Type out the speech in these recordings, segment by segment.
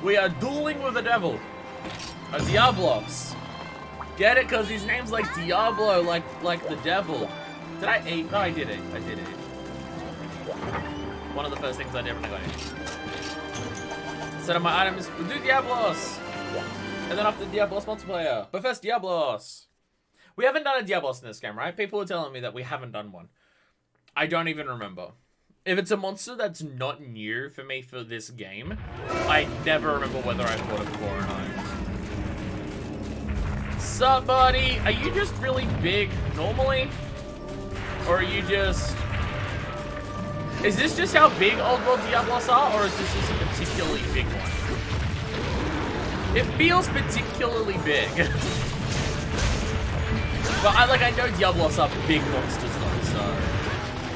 We are dueling with the devil. A Diablos. Get it? Because his name's like Diablo, like the devil. Did I eat? No, I did eat. I did eat. One of the first things I did when I got in. Set up my items. We'll do Diablos. And then after Diablos multiplayer. But first, Diablos. We haven't done a Diablos in this game, right? People are telling me that we haven't done one. I don't even remember. If it's a monster that's not new for me for this game, I never remember whether I fought it before or not. Sup, buddy? Are you just really big normally? Or are you just... Is this just how big Old World Diablos are, or is this just a particularly big one? It feels particularly big. But I know Diablos are big monsters though, so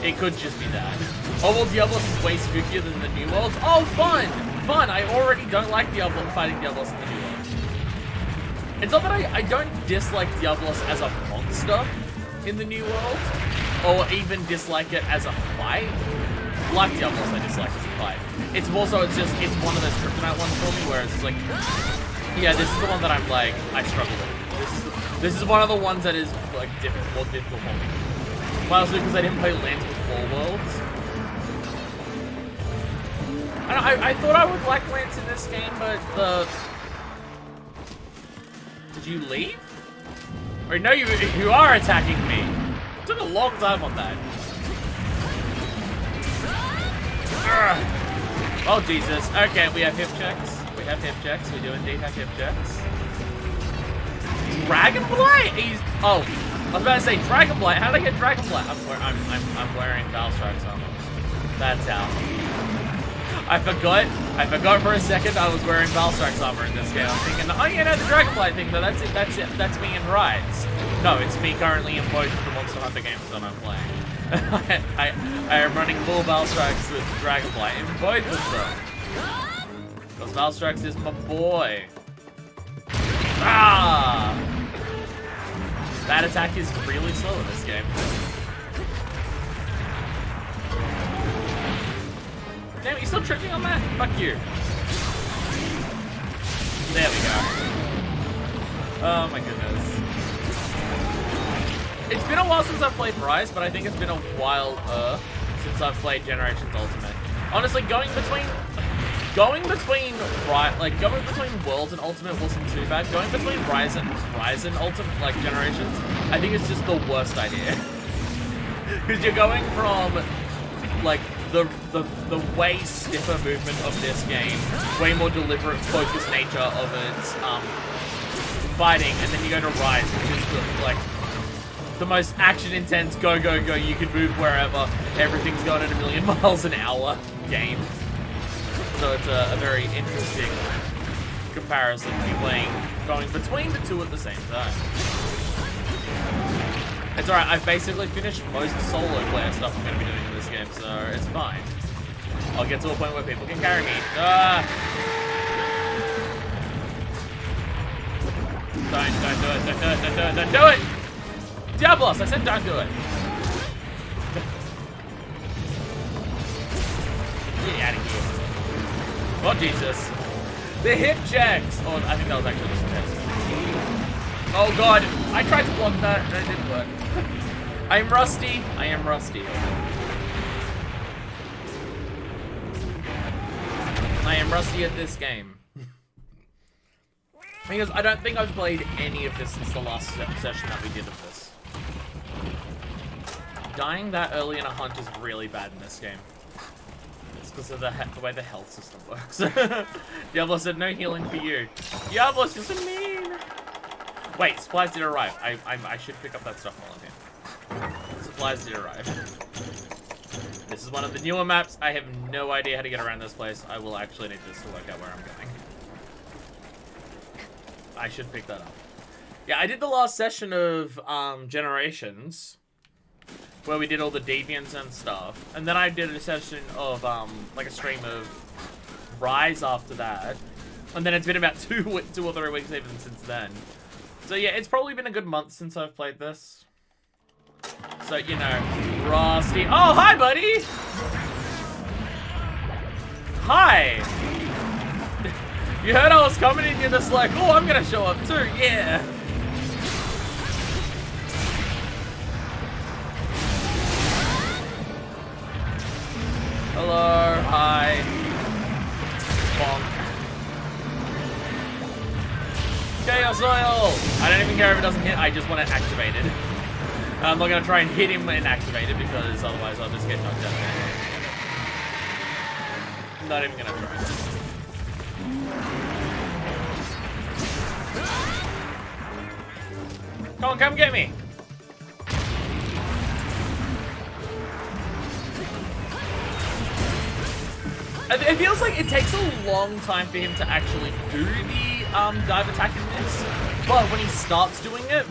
it could just be that. Old World Diablos is way spookier than the New Worlds. Oh, fun! Fun! I already don't like fighting Diablos in the New World. It's not that I don't dislike Diablos as a monster in the New World, or even dislike it as a fight. Like Diablos, I dislike as a fight. It's more so, it's one of those kryptonite ones for me, where it's like, yeah, this is the one that I'm like, I struggle with. This is one of the ones that is like more difficult for me. Mostly because I didn't play Lands before Worlds. I thought I would like Lance in this game, but the... Did you leave? Or no, you are attacking me. It took a long time on that. Urgh. Oh, Jesus. Okay, we have hip checks. We have hip checks. We do indeed have hip checks. Dragonblight? Oh, I was about to say Dragonblight. How did I get Dragonblight? I'm wearing Valstrike's armor. That's how. I forgot for a second I was wearing Valstrike's armor in this game. I'm thinking, oh yeah, no, the Dragonblight thing, though, that's it, that's me in Rise. No, it's me currently in both of the Monster Hunter games that I'm playing. I am running full Valstrikes with Dragonblight in both of them. Because Valstrikes is my boy. Ah! That attack is really slow in this game. Damn it, you still tripping on that? Fuck you. There we go. Oh my goodness. It's been a while since I've played Rise, but I think it's been a while since I've played Generations Ultimate. Honestly, going between Worlds and Ultimate wasn't too bad. Going between Rise and Ultimate, like Generations, I think it's just the worst idea. Because you're going from like the way stiffer movement of this game, way more deliberate, focused nature of its fighting, and then you go to Rise, which is the most action-intense, go, you can move wherever, everything's going at 1,000,000 miles an hour game. So it's a very interesting comparison to going between the two at the same time. It's alright, I've basically finished most solo player stuff I'm going to be doing in this game, so it's fine. I'll get to a point where people can carry me. Don't do it! Diablos, I said don't do it! Get out of here. Oh, Jesus. The hip checks! Oh, I think that was actually just a test. Oh, God. I tried to block that, and it didn't work. I am rusty. I am rusty. I am rusty at this game. Because I don't think I've played any of this since the last session that we did of this. Dying that early in a hunt is really bad in this game. Because of the way the health system works. Diablo said no healing for you. Diablo's just so mean. Wait, supplies did arrive. I should pick up that stuff while I'm here. Supplies did arrive. This is one of the newer maps. I have no idea how to get around this place. I will actually need this to work out where I'm going. I should pick that up. Yeah, I did the last session of Generations, where we did all the deviants and stuff, and then I did a session of like a stream of Rise after that, and then it's been about 2 or 3 weeks even since then. So yeah, it's probably been a good month since I've played this. So, you know, rusty. Oh, hi, buddy! Hi! You heard I was coming and you're just like, oh, I'm gonna show up too, yeah. Hello, hi. Bonk. Chaos Oil! I don't even care if it doesn't hit, I just want it activated. I'm not gonna try and hit him and activate it because otherwise I'll just get knocked out. Not even gonna try. Come on, come get me! It feels like it takes a long time for him to actually do the dive attack in this, but when he starts doing it,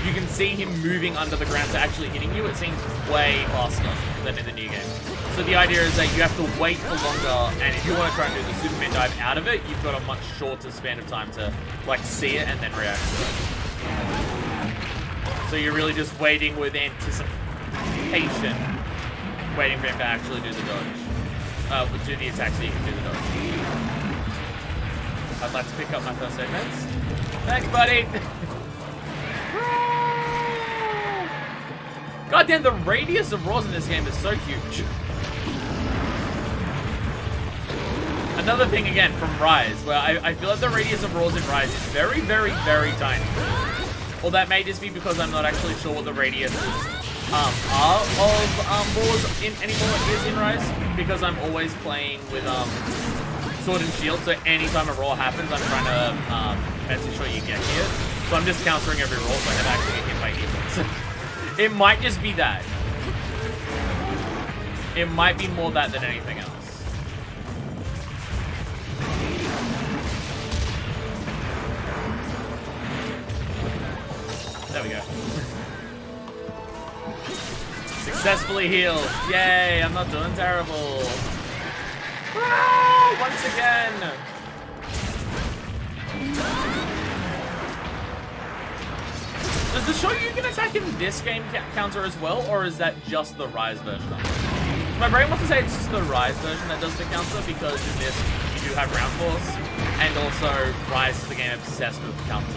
you can see him moving under the ground to actually hitting you, it seems way faster than in the new game. So the idea is that you have to wait for longer, and if you want to try and do the Superman dive out of it, you've got a much shorter span of time to like see it and then react to it. So you're really just waiting with anticipation, waiting for him to actually do the dodge. Do the attack so you can do the dodge. I'd like to pick up my first aid meds. Thanks, buddy! God damn, the radius of roars in this game is so huge. Another thing again from Rise, where I feel like the radius of roars in Rise is very, very, very tiny. Or that may just be because I'm not actually sure what the radius is. Roars anymore is in Rise, because I'm always playing with Sword and Shield, so anytime a roar happens, I'm trying to make sure you get hit. So I'm just countering every roar so I can actually get hit by defense. It might just be that. It might be more that than anything else. There we go. Successfully healed. Yay, I'm not doing terrible. Ah, once again. Does the Shoryuken attack in this game counter as well, or is that just the Rise version? My brain wants to say it's just the Rise version that does the counter, because in this you do have Round Force, and also Rise is the game obsessed with counters.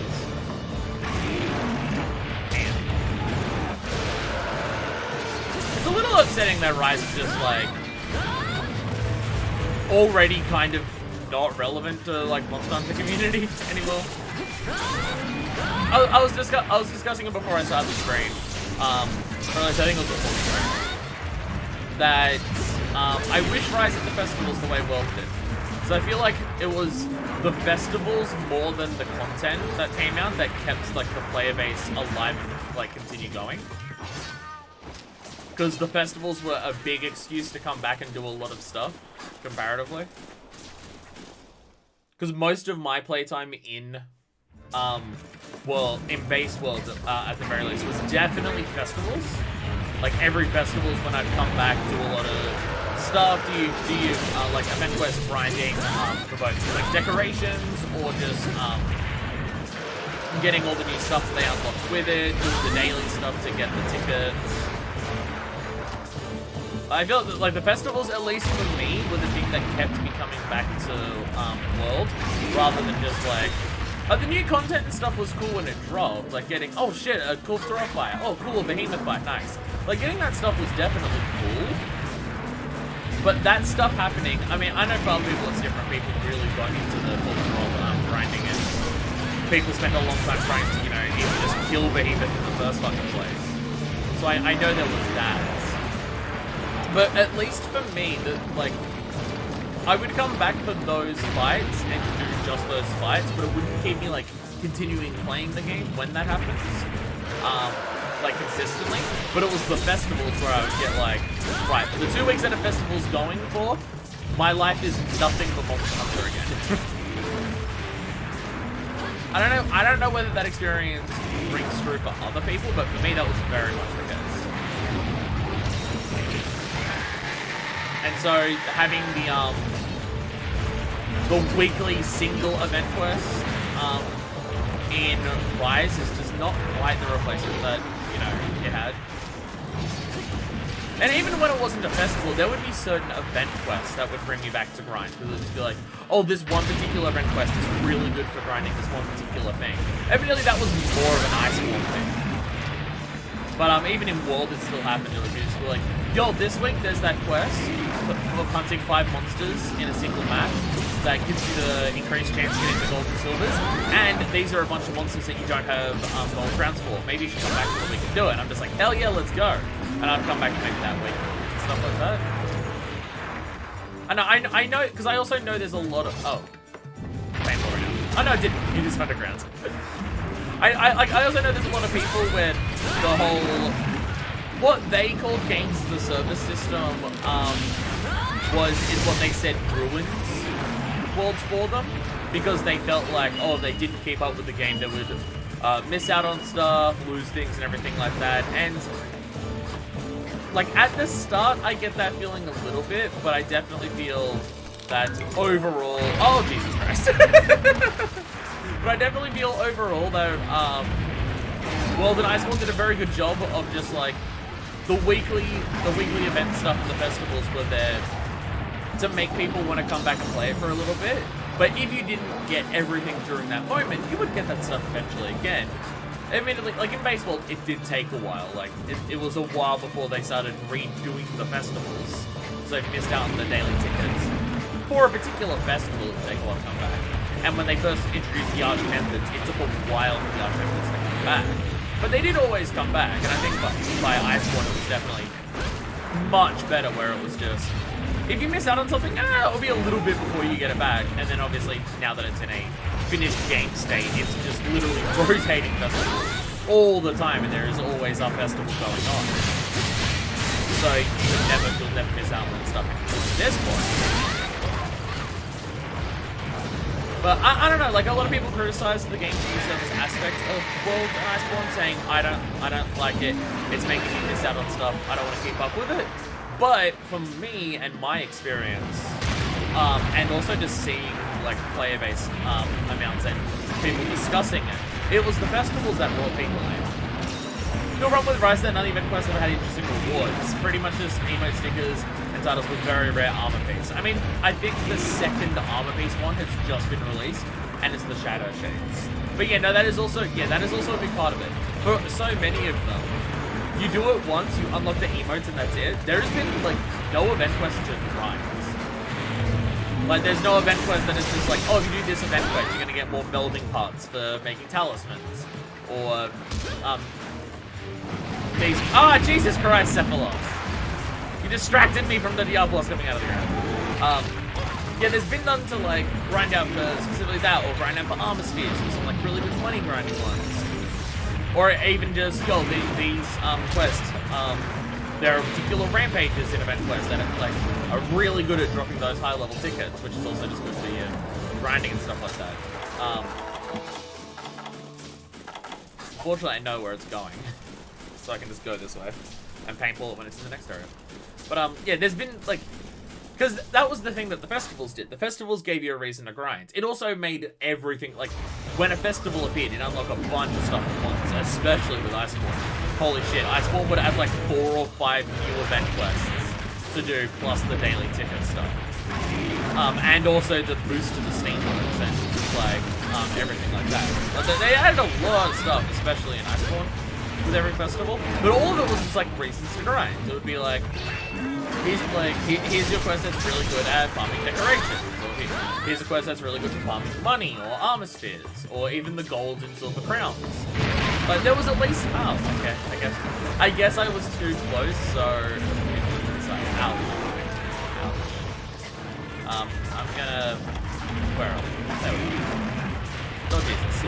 It's a little upsetting that Rise is just like already kind of not relevant to like Monster Hunter community anymore. I was discussing it before I started the stream. Or at least I think it was before the stream. That I wish Rise at the festivals the way World did. So I feel like it was the festivals more than the content that came out that kept like the player base alive and like continue going. Because the festivals were a big excuse to come back and do a lot of stuff, comparatively. Because most of my playtime in base world, at the very least, was definitely festivals. Like every festival is when I'd come back, do a lot of stuff. Do you like event quest grinding for both like decorations or just getting all the new stuff that they unlocked with it, doing the daily stuff to get the tickets. I feel like the festivals, at least for me, were the thing that kept me coming back to World, rather than just like the new content and stuff was cool when it dropped. Like getting, oh shit, a cool throw fight. Oh cool, a behemoth fight, nice. Like getting that stuff was definitely cool. But that stuff happening, I mean, I know for other people it's different. People really got into the full control grinding it. People spent a long time trying to, you know, even just kill behemoth in the first fucking place. So I know there was that. But at least for me, like, I would come back for those fights and do just those fights, but it wouldn't keep me, like, continuing playing the game when that happens, like, consistently. But it was the festivals where I would get, like, right, the 2 weeks that a festival's going for, my life is nothing but Monster Hunter again. I don't know whether that experience rings true for other people, but for me that was very much the case. And so having the weekly single event quest in Rise is just not quite the replacement that, you know, it had. And even when it wasn't a festival, there would be certain event quests that would bring me back to grind. Because it would just be like, oh, this one particular event quest is really good for grinding this one particular thing. Evidently, that was more of an Iceborne thing. But even in World, it still happened. It would just be like, yo, this week there's that quest of hunting 5 monsters in a single map that gives you the increased chance of getting the gold and silvers. And these are a bunch of monsters that you don't have gold crowns for. Maybe you should come back so we can do it. And I'm just like, hell yeah, let's go. And I'd come back maybe that week. Stuff like that. I know, because I also know there's a lot of... Oh. Painful right now. Oh no, I didn't. It is underground. I also know there's a lot of people where the whole... What they called games as a service system is what they said ruins worlds for them. Because they felt like, oh, if they didn't keep up with the game, they would miss out on stuff, lose things and everything like that. And... like, at the start, I get that feeling a little bit, but I definitely feel that overall... Oh, Jesus Christ. But I definitely feel overall that, World and Iceborne did a very good job of just, like, the weekly event stuff and the festivals were there to make people want to come back and play it for a little bit. But if you didn't get everything during that moment, you would get that stuff eventually again. Admittedly, like in baseball, it did take a while. Like, it was a while before they started redoing the festivals. So if you missed out on the daily tickets for a particular festival, it would take a while to come back. And when they first introduced the Arch Methods, it took a while for the Arch Methods to come back. But they did always come back, and I think by Iceborne, it was definitely much better, where it was just, if you miss out on something, it'll be a little bit before you get it back. And then obviously, now that it's in a finished game state, it's just literally rotating festivals all the time, and there is always a festival going on. So you'll never miss out on stuff at this point. But I don't know, like a lot of people criticize the game service aspect of World and Iceborne, saying I don't like it. It's making me miss out on stuff. I don't want to keep up with it. But for me and my experience, and also just seeing like player base amounts and people discussing it, it was the festivals that brought people in. No problem with Rise that none of the event quests ever had interesting rewards. Pretty much just emote stickers and titles with very rare armor piece. I mean, I think the second armor piece one has just been released, and it's the Shadow Shades. But yeah, no, that is also a big part of it. For so many of them, you do it once, you unlock the emotes, and that's it. There's been like no event quest to grind. Like, there's no event quest that is just like, oh, if you do this event quest, you're gonna get more melding parts for making talismans, or these. Ah, Jesus Christ, Cephalos! You distracted me from the Diablos coming out of the ground. Yeah, there's been none to like grind out for specifically that, or grind out for armor spheres, or some like really good money grinding ones, or even just these quests. There are particular rampages in event quests that are really good at dropping those high level tickets, which is also just good for your grinding and stuff like that. Fortunately, I know where it's going, so I can just go this way and paintball it when it's in the next area. But yeah, there's been like, because that was the thing that the festivals did. The festivals gave you a reason to grind. It also made everything, like, when a festival appeared, it unlocked a bunch of stuff at once, especially with Iceborne. Holy shit, Iceborne would have like 4 or 5 new event quests to do, plus the daily ticket stuff. And also the boost to the Steam works and like everything like that. But they added a lot of stuff, especially in Iceborne, with every festival. But all of it was just like reasons to grind. It would be like, here's your quest that's really good at farming decorations, or here's a quest that's really good for farming money, or armor spheres, or even the gold and silver crowns. But there was at least, oh, okay, I guess I was too close, so it's like, ouch. I'm gonna, where are we? There we go. Oh Jesus.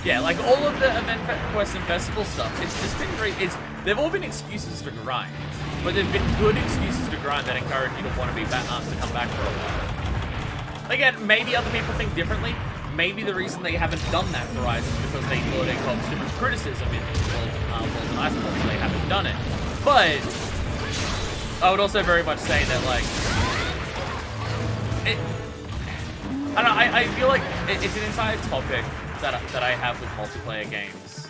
Yeah, like all of the event quests and festival stuff, it's just been great. They've all been excuses to grind, but they've been good excuses to grind that encourage you to want to be back to come back for a while. Again, maybe other people think differently. Maybe the reason they haven't done that for Rise is because they thought it caused too much criticism in World and Iceborne, so they haven't done it. But I would also very much say that, like, I don't know, I feel like it's an entire topic that I have with multiplayer games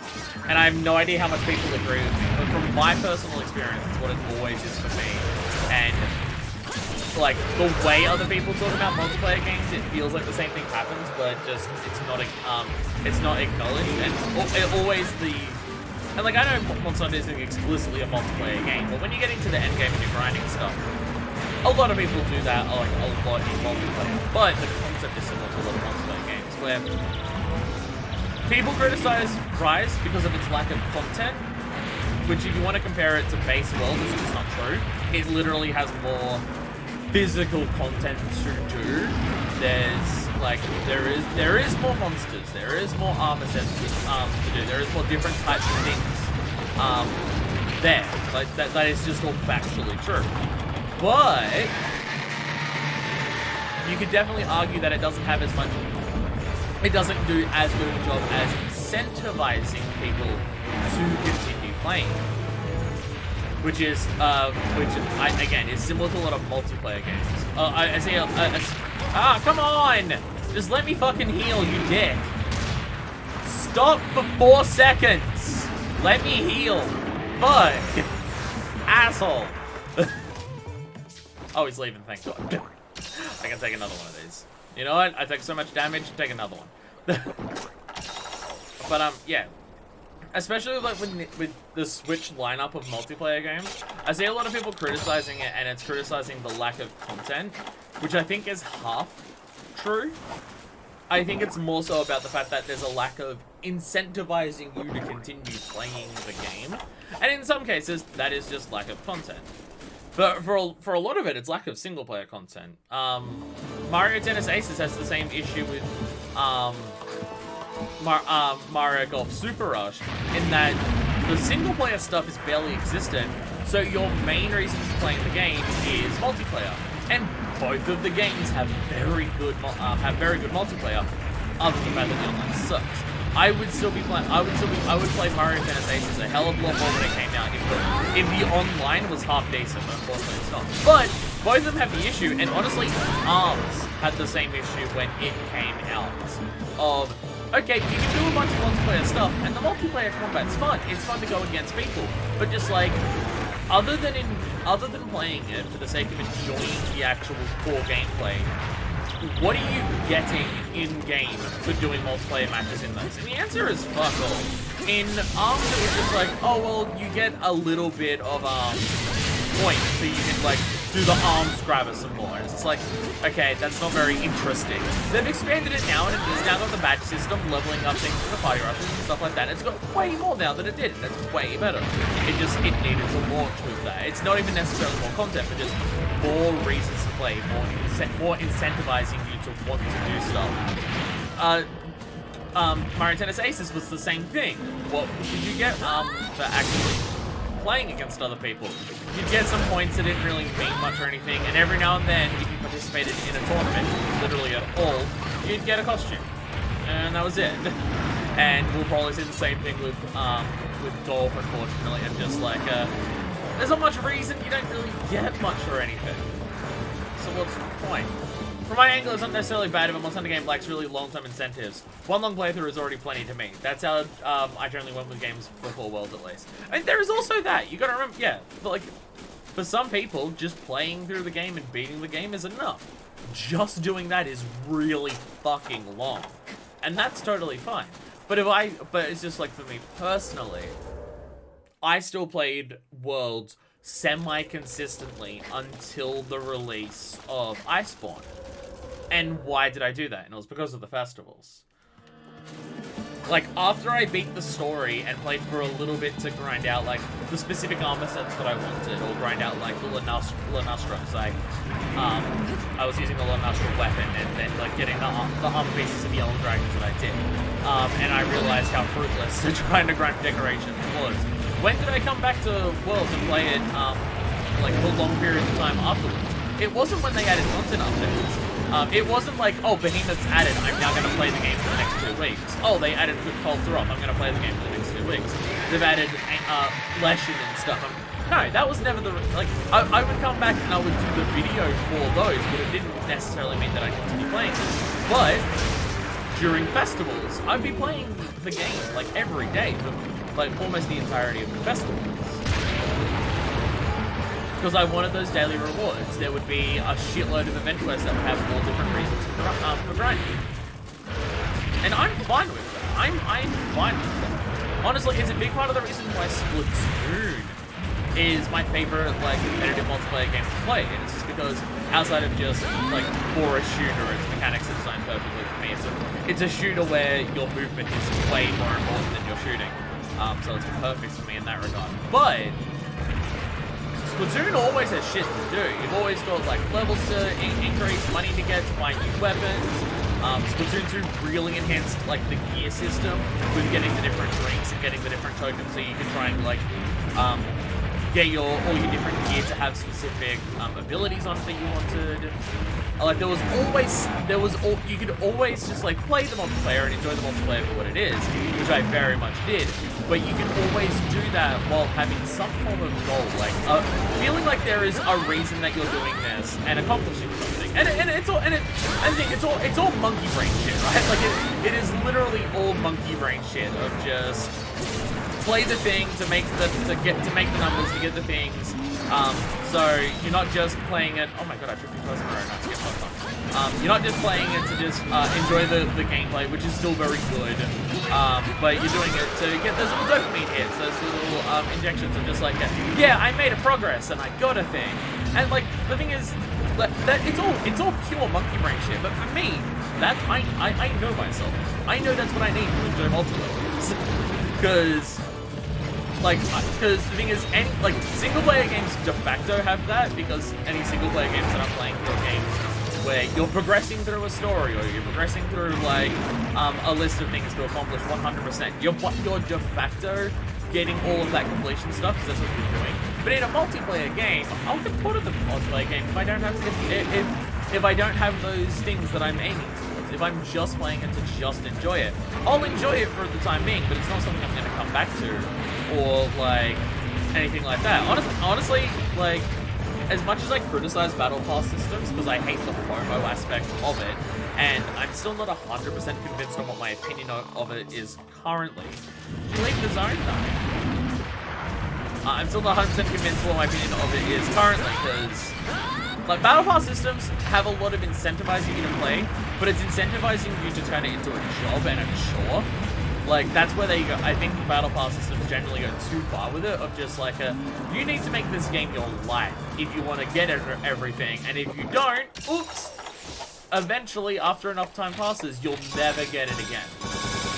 And I have no idea how much people agree with me, but from my personal experience, it's what it always is for me. And like the way other people talk about multiplayer games, it feels like the same thing happens, but just it's not acknowledged. And it always and like I know Monster Hunter isn't explicitly a multiplayer game, but when you get into the end game and you're grinding stuff, a lot of people do that like a lot in multiplayer. But the concept is similar to a lot of multiplayer games where people criticize Rise because of its lack of content, which if you want to compare it to Base World, is just not true. It literally has more physical content to do. There is more monsters, there is more armor sets to do, there is more different types of things there. Like that is just all factually true. But you could definitely argue that it doesn't have as much, it doesn't do as good a job as incentivizing people to continue playing. Which is, again, is similar to a lot of multiplayer games. I say, come on! Just let me fucking heal, you dick. Stop for 4 seconds! Let me heal. Fuck. Asshole. Oh, he's leaving, thank God. I can take another one of these. You know what? I take so much damage, take another one. But, yeah. Especially like with the Switch lineup of multiplayer games, I see a lot of people criticizing it, and it's criticizing the lack of content, which I think is half true. I think it's more so about the fact that there's a lack of incentivizing you to continue playing the game, and in some cases, that is just lack of content. But for a lot of it, it's lack of single player content. Mario Tennis Aces has the same issue with Mario Golf Super Rush, in that the single player stuff is barely existent, so your main reason for playing the game is multiplayer. And both of the games have very good multiplayer, other than the fact that the online sucks. I would play Mario Tennis Aces a hell of a lot more when it came out if the online was half decent, but unfortunately it's not. But both of them have the issue, and honestly, ARMS had the same issue when it came out. Of, okay, you can do a bunch of multiplayer stuff, and the multiplayer combat's fun. It's fun to go against people, but just like, other than playing it for the sake of enjoying the actual core gameplay, what are you getting in-game for doing multiplayer matches in those? And the answer is fuck all. In ARMS, it was just like, oh, well, you get a little bit of, points, so you can, like, do the arms grabber some more. And it's just like, okay, that's not very interesting. They've expanded it now, and it's now got the badge system, leveling up things for the party rushes and stuff like that. It's got way more now than it did, and it's way better. It needed to launch with that. It's not even necessarily more content, but just more reasons to play, more incentivizing you to want to do stuff. Mario Tennis Aces was the same thing. What did you get for actually playing against other people? You'd get some points that didn't really mean much or anything, and every now and then, if you participated in a tournament, literally at all, you'd get a costume. And that was it. And we'll probably see the same thing with golf, unfortunately, and just like, there's not much reason, you don't really get much or anything. So what's the point? From my angle, it's not necessarily bad if a Monster Hunter game lacks really long-term incentives. One long playthrough is already plenty to me. That's how I generally went with games before Worlds, at least. And there is also that. You gotta remember, yeah, but like, for some people, just playing through the game and beating the game is enough. Just doing that is really fucking long. And that's totally fine. But it's just like, for me personally, I still played Worlds semi-consistently until the release of Iceborne. And why did I do that? And it was because of the festivals. Like, after I beat the story and played for a little bit to grind out, like, the specific armor sets that I wanted, or grind out, like, the Lunastrums, I was using the Lunastrum weapon, and then, like, getting the armor pieces of the Yellow Dragons that I did. And I realized how fruitless trying to grind decorations was. When did I come back to Worlds and play it, like, for long periods of time afterwards? It wasn't when they added content updates. It wasn't like, oh, Behemoth's added, I'm now going to play the game for the next 2 weeks. Oh, they added Cold Throb, I'm going to play the game for the next 2 weeks. They've added Leshen and stuff. No, that was never the... Like, I would come back and I would do the video for those, but it didn't necessarily mean that I continue playing. But during festivals, I'd be playing the game like every day for like almost the entirety of the festivals. Because I wanted those daily rewards. There would be a shitload of event quests that would have all different reasons for grinding. And I'm fine with that. I'm fine with that. Honestly, it's a big part of the reason why Splatoon is my favorite like competitive multiplayer game to play. And it's just because outside of just like for a shooter, its mechanics are designed perfectly for me. It's a shooter where your movement is way more important than your shooting. So it's perfect for me in that regard. But Splatoon always has shit to do. You've always got like levels to increase, money to get, to buy new weapons. Splatoon 2 really enhanced like the gear system with getting the different drinks and getting the different tokens, so you can try and like get all your different gear to have specific abilities on it that you wanted. Like you could always just like play the multiplayer and enjoy the multiplayer for what it is, which I very much did. But you can always do that while having some form of goal, like feeling like there is a reason that you're doing this and accomplishing something. And it's all monkey brain shit, right? Like it is literally all monkey brain shit of just play the thing to make the numbers to get the things. So you're not just playing it. Oh my god, I tripped twice in a row. Not to get fucked up. You're not just playing it to just enjoy the gameplay, which is still very good. But you're doing it to get those little dopamine hits, those little injections of just like, yeah, I made a progress and I got a thing. And like the thing is that it's all pure monkey brain shit. But for me, that I know myself. I know that's what I need to enjoy multiplayer. Because the thing is, any like single-player games de facto have that, because any single-player games that I'm playing are games where you're progressing through a story or you're progressing through like a list of things to accomplish 100%. You're de facto getting all of that completion stuff because that's what you're doing. But in a multiplayer game, I'll get bored of the multiplayer game if I don't have those things that I'm aiming for. If I'm just playing it to just enjoy it, I'll enjoy it for the time being, but it's not something I'm going to come back to, or like anything like that. Honestly, like as much as I criticize battle pass systems because I hate the FOMO aspect of it, and I'm still not 100% convinced on what my opinion of it is currently. Did you leave the zone? No. I'm still not 100% convinced what my opinion of it is currently, because like battle pass systems have a lot of incentivizing you to play, but it's incentivizing you to turn it into a job and a chore. Like that's where they go. I think battle pass systems generally go too far with it, of just like you need to make this game your life if you want to get everything, and if you don't, oops, eventually after enough time passes, you'll never get it again.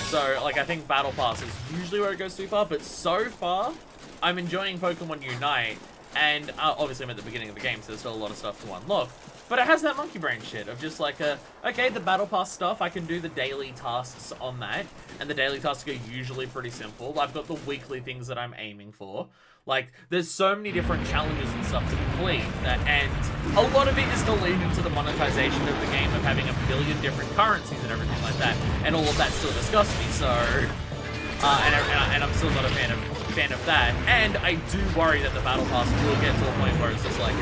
So like I think battle pass is usually where it goes too far, but so far I'm enjoying Pokemon Unite. And obviously I'm at the beginning of the game, so there's still a lot of stuff to unlock. But it has that monkey brain shit of just like, okay, the battle pass stuff, I can do the daily tasks on that. And the daily tasks are usually pretty simple. I've got the weekly things that I'm aiming for. Like, there's so many different challenges and stuff to complete. And a lot of it is to lead into the monetization of the game, of having a billion different currencies and everything like that. And all of that still disgusts me, so... and I'm still not a fan of that, and I do worry that the battle pass will get to a point where it's just like,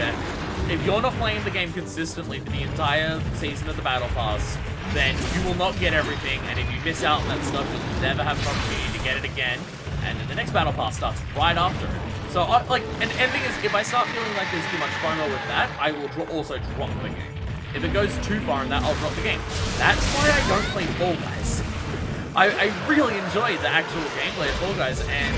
if you're not playing the game consistently for the entire season of the battle pass, then you will not get everything, and if you miss out on that stuff, you'll never have an opportunity to get it again, and then the next battle pass starts right after it. So, and the thing is, if I start feeling like there's too much FOMO with that, I will also drop the game. If it goes too far in that, I'll drop the game. That's why I don't play Fall Guys. I really enjoyed the actual gameplay of Fall Guys, and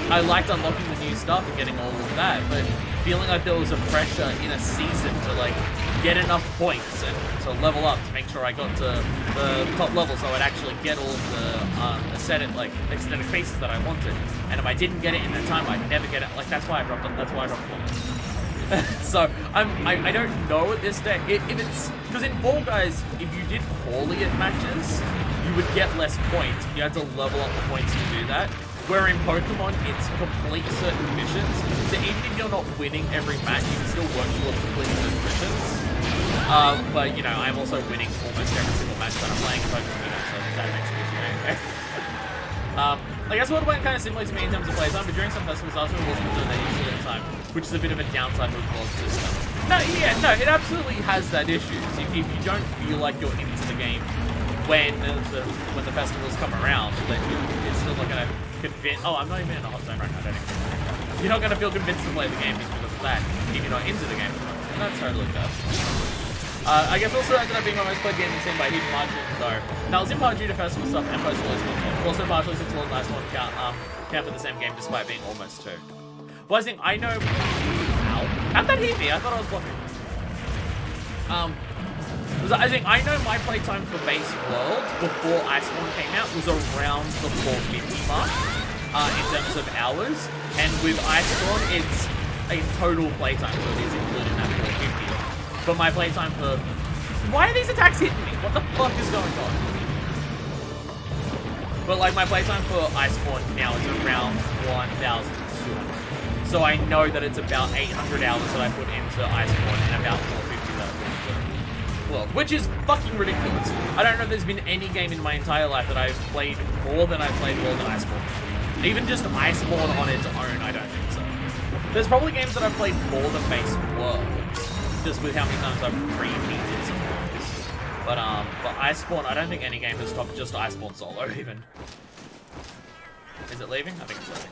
I liked unlocking the new stuff and getting all of that, but feeling like there was a pressure in a season to like get enough points and to level up to make sure I got to the top level so I'd actually get all of the extended pieces that I wanted. And if I didn't get it in that time, I'd never get it. Like that's why I dropped it. That's why I dropped it. So I don't know at this stage if it's because in Fall Guys, if you did poorly at matches, you would get less points. You had to level up the points to do that. Where in Pokemon, it's complete certain missions. So even if you're not winning every match, you can still work towards completing those missions. But you know, I'm also winning almost every single match that I'm playing Pokemon. You know, so that makes it easier. I guess what went kind of similar to me in terms of playtime, but during some festivals, I wasn't doing that usually at the time, which is a bit of a downside with the system. No, it absolutely has that issue. So if you don't feel like you're into the game when the festivals come around, then it's still not gonna convince. Oh, I'm not even in a hot zone right now. I don't even. You're not gonna feel convinced to play the game just because of that if you're not into the game. And that's totally fair. I guess also ended up being my most played game in scene by hidden margin though. That was in part due to festival stuff and post-release content. Also partially since World Last One count for the same game despite being almost two. Well, I think I know. Ow. How'd that hit me? I thought I was blocking. I think I know my playtime for Base World before Iceborne came out was around the 450 mark in terms of hours, and with Iceborne it's a total playtime, so it is included in that 450. But my playtime for... Why are these attacks hitting me? What the fuck is going on? But like my playtime for Iceborne now is around 1,200. So I know that it's about 800 hours that I put into Iceborne and about 450 that I put into World, which is fucking ridiculous. I don't know if there's been any game in my entire life that I've played more than I've played World and Iceborne. Even just Iceborne on its own, I don't think so. There's probably games that I've played more than Base World, just with how many times I've repeated some of those. But Iceborne, I don't think any game has topped just Iceborne solo even. Is it leaving? I think it's leaving.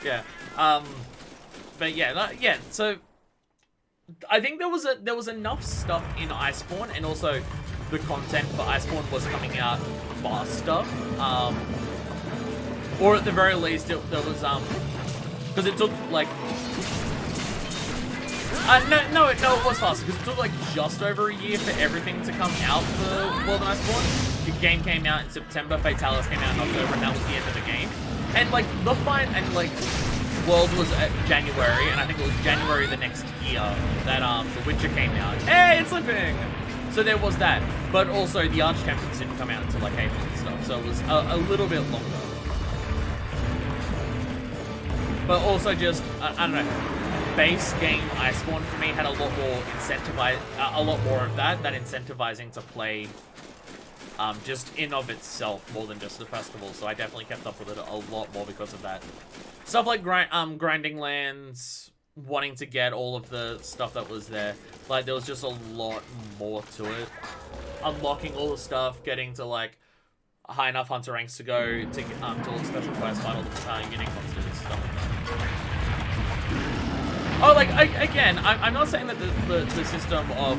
Yeah. But yeah, yeah. So I think there was enough stuff in Iceborne, and also the content for Iceborne was coming out faster. Or at the very least, there was because it took like. No, it was faster because it took like just over a year for everything to come out for World and Iceborne. The game came out in September, Fatalis came out in October, and that was the end of the game. And like the fight and like World was at January, and I think it was January the next year that The Witcher came out. Hey, it's slipping. So there was that, but also the Archtemplars didn't come out until like April and stuff, so it was a little bit longer. But also just I don't know. Base game Iceborne for me had a lot more a lot more of that incentivizing to play just in of itself more than just the festival. So I definitely kept up with it a lot more because of that. Stuff like grinding lands, wanting to get all of the stuff that was there. Like there was just a lot more to it. Unlocking all the stuff, getting to like high enough hunter ranks to go to all the special quests, fight all the unique monsters and stuff like that. Oh, like, again, I'm not saying that the system of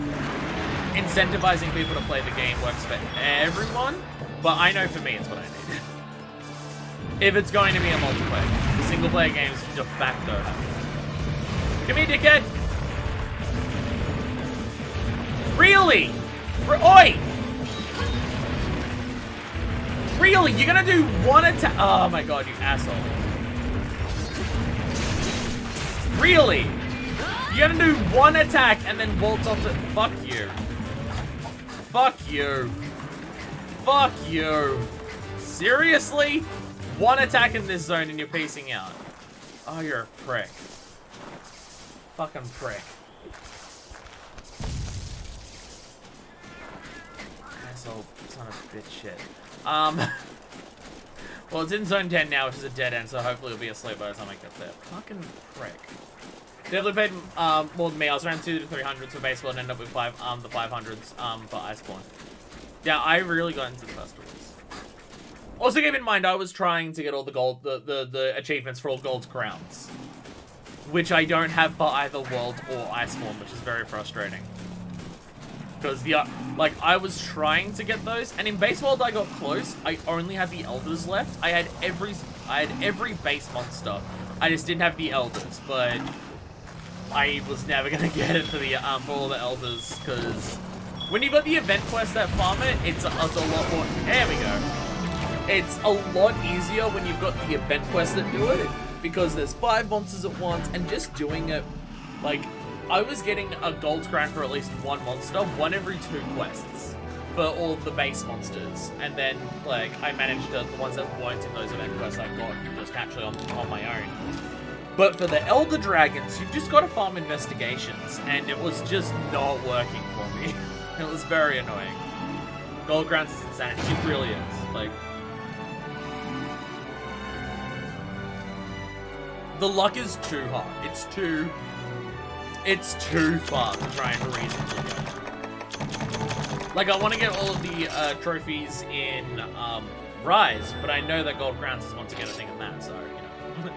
incentivizing people to play the game works for everyone, but I know for me it's what I need. If it's going to be a multiplayer, the single-player games de facto have it. Come here, dickhead! Really? Oi! Really? You're gonna do one attack? Oh my god, you asshole. Really? You're gonna do one attack and then waltz off to... Fuck you. Fuck you. Fuck you. Seriously? One attack in this zone and you're piecing out. Oh, you're a prick. Fucking prick. Asshole son of bitch shit. Well, it's in zone 10 now, which is a dead end, so hopefully it'll be asleep by the time I get there. Fucking prick. Definitely paid more than me. I was around 200 to 300 for base world and ended up with the 500s for Iceborne. Yeah, I really got into the festivals. Also, keep in mind, I was trying to get all the gold, the achievements for all gold crowns, which I don't have for either World or Iceborne, which is very frustrating. Because like I was trying to get those, and in base world I got close. I only had the elders left. I had every base monster. I just didn't have the elders, but I was never gonna get it for the for all the elders, because when you got the event quest that farm it, it's a lot more. There we go. It's a lot easier when you've got the event quests that do it, because there's 5 monsters at once, and just doing it, like, I was getting a gold crown for at least one monster, one every 2 quests for all the base monsters, and then like I managed the ones that weren't in those event quests I got just naturally on my own. But for the Elder Dragons, you've just got to farm investigations, and it was just not working for me. It was very annoying. Gold crowns is insanity. It really is. Like, the luck is too hard. It's too far to try and reasonably go. Like, I want to get all of the trophies in Rise, but I know that Gold Crowns is once again a thing in that, so, you know.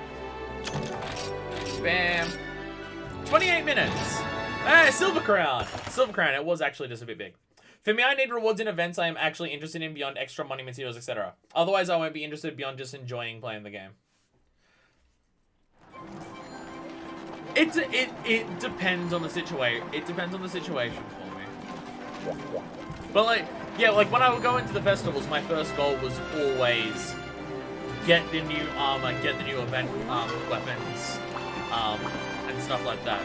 Bam. 28 minutes. Hey, Silver Crown. Silver Crown, it was actually just a bit big. For me, I need rewards in events I am actually interested in beyond extra money materials, etc. Otherwise, I won't be interested beyond just enjoying playing the game. It depends on the situation. It depends on the situation for me. But like, yeah, like when I would go into the festivals, my first goal was always get the new armor, get the new event weapons, and stuff like that.